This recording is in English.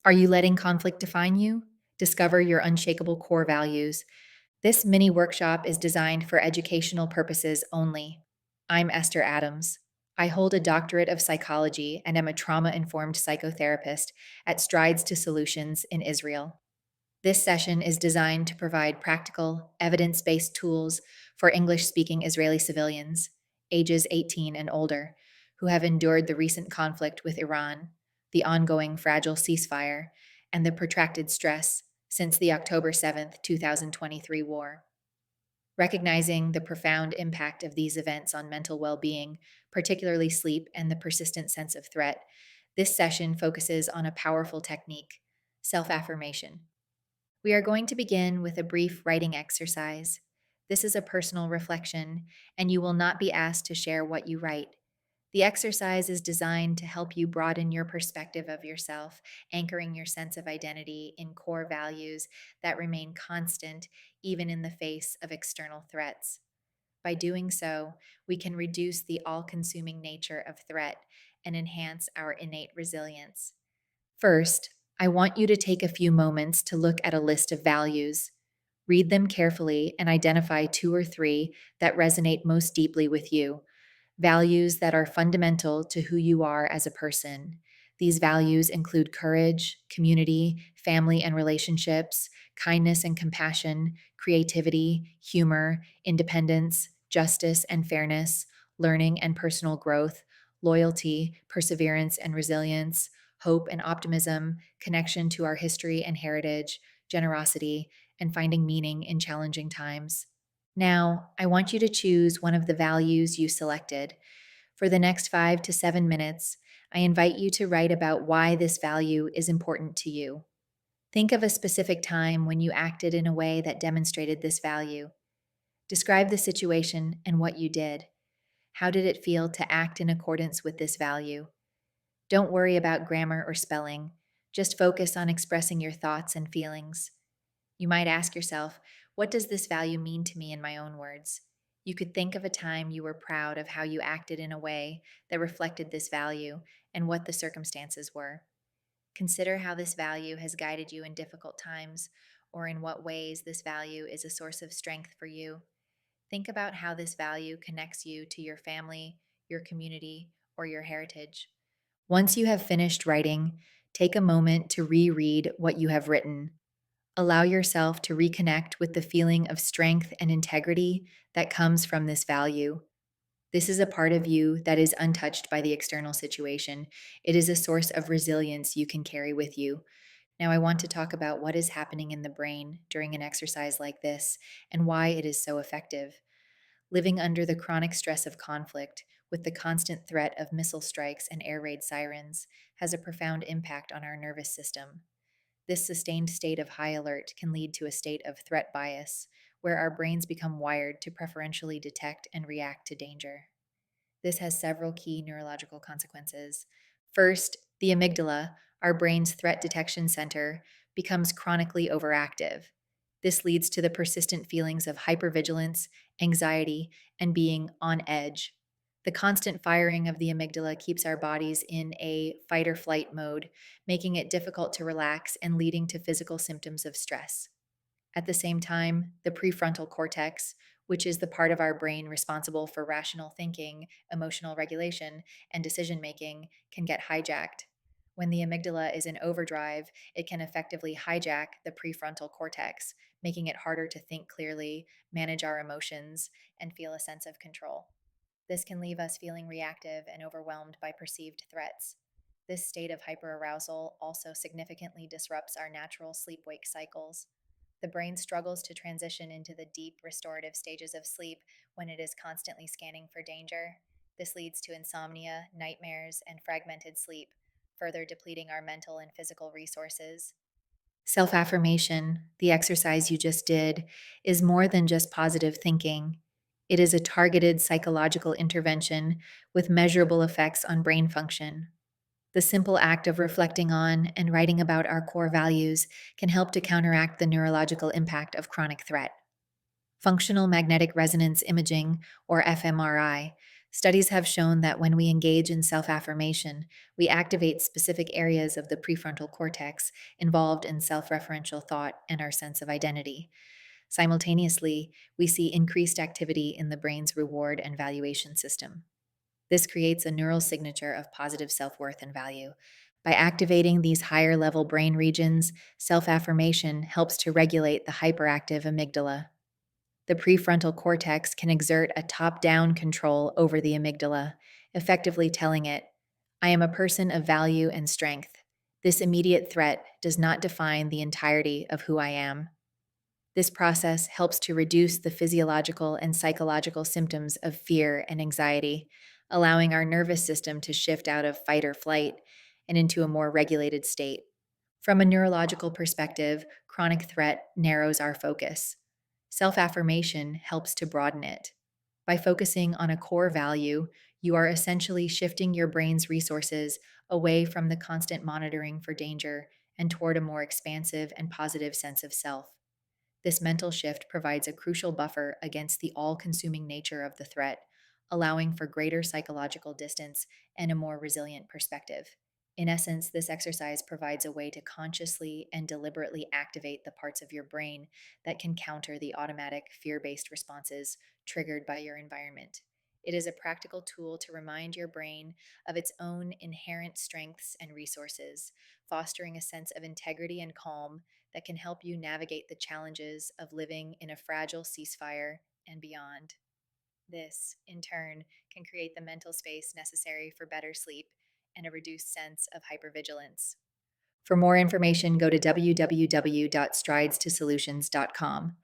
Are you letting conflict define you? Discover your unshakable core values. This mini workshop is designed for educational purposes only. I'm Esther Adams. I hold a doctorate of psychology and am a trauma informed psychotherapist at Strides to Solutions in Israel. This session is designed to provide practical, evidence based tools for English speaking Israeli civilians, ages 18 and older, who have endured the recent conflict with Iran, the ongoing fragile ceasefire, and the protracted stress since the October 7th, 2023 war. Recognizing the profound impact of these events on mental well being, particularly sleep and the persistent sense of threat, this session focuses on a powerful technique: self affirmation. We are going to begin with a brief writing exercise. This is a personal reflection, and you will not be asked to share what you write. The exercise is designed to help you broaden your perspective of yourself, anchoring your sense of identity in core values that remain constant even in the face of external threats. By doing so, we can reduce the all consuming nature of threat and enhance our innate resilience. First, I want you to take a few moments to look at a list of values. Read them carefully and identify two or three that resonate most deeply with you, values that are fundamental to who you are as a person. These values include courage, community, family and relationships, kindness and compassion, creativity, humor, independence, justice and fairness, learning and personal growth, loyalty, perseverance and resilience, hope and optimism, connection to our history and heritage, generosity, and finding meaning in challenging times. Now, I want you to choose one of the values you selected. For the next 5 to 7 minutes, I invite you to write about why this value is important to you. Think of a specific time when you acted in a way that demonstrated this value. Describe the situation and what you did. How did it feel to act in accordance with this value? Don't worry about grammar or spelling. Just focus on expressing your thoughts and feelings. You might ask yourself, what does this value mean to me in my own words? You could think of a time you were proud of how you acted in a way that reflected this value and what the circumstances were. Consider how this value has guided you in difficult times, or in what ways this value is a source of strength for you. Think about how this value connects you to your family, your community, or your heritage. Once you have finished writing, take a moment to reread what you have written. Allow yourself to reconnect with the feeling of strength and integrity that comes from this value. This is a part of you that is untouched by the external situation. It is a source of resilience you can carry with you. Now, I want to talk about what is happening in the brain during an exercise like this and why it is so effective. Living under the chronic stress of conflict, with the constant threat of missile strikes and air raid sirens, has a profound impact on our nervous system. This sustained state of high alert can lead to a state of threat bias, where our brains become wired to preferentially detect and react to danger. This has several key neurological consequences. First, the amygdala, our brain's threat detection center, becomes chronically overactive. This leads to the persistent feelings of hypervigilance, anxiety, and being on edge. The constant firing of the amygdala keeps our bodies in a fight or flight mode, making it difficult to relax and leading to physical symptoms of stress. At the same time, the prefrontal cortex, which is the part of our brain responsible for rational thinking, emotional regulation, and decision making, can get hijacked. When the amygdala is in overdrive, it can effectively hijack the prefrontal cortex, making it harder to think clearly, manage our emotions, and feel a sense of control. This can leave us feeling reactive and overwhelmed by perceived threats. This state of hyperarousal also significantly disrupts our natural sleep wake cycles. The brain struggles to transition into the deep restorative stages of sleep when it is constantly scanning for danger. This leads to insomnia, nightmares, and fragmented sleep, further depleting our mental and physical resources. Self affirmation, the exercise you just did, is more than just positive thinking. It is a targeted psychological intervention with measurable effects on brain function. The simple act of reflecting on and writing about our core values can help to counteract the neurological impact of chronic threat. Functional magnetic resonance imaging, or fMRI, Studies have shown that when we engage in self affirmation, we activate specific areas of the prefrontal cortex involved in self referential thought and our sense of identity. Simultaneously, we see increased activity in the brain's reward and valuation system. This creates a neural signature of positive self worth and value. By activating these higher level brain regions, self affirmation helps to regulate the hyperactive amygdala. The prefrontal cortex can exert a top down control over the amygdala, effectively telling it, I am a person of value and strength. This immediate threat does not define the entirety of who I am. This process helps to reduce the physiological and psychological symptoms of fear and anxiety, allowing our nervous system to shift out of fight or flight and into a more regulated state. From a neurological perspective, chronic threat narrows our focus. Self affirmation helps to broaden it. By focusing on a core value, you are essentially shifting your brain's resources away from the constant monitoring for danger and toward a more expansive and positive sense of self. This mental shift provides a crucial buffer against the all consuming nature of the threat, allowing for greater psychological distance and a more resilient perspective. In essence, this exercise provides a way to consciously and deliberately activate the parts of your brain that can counter the automatic fear based responses triggered by your environment. It is a practical tool to remind your brain of its own inherent strengths and resources, fostering a sense of integrity and calm that can help you navigate the challenges of living in a fragile ceasefire and beyond. This, in turn, can create the mental space necessary for better sleep and a reduced sense of hypervigilance. For more information, go to www.stridestosolutions.com.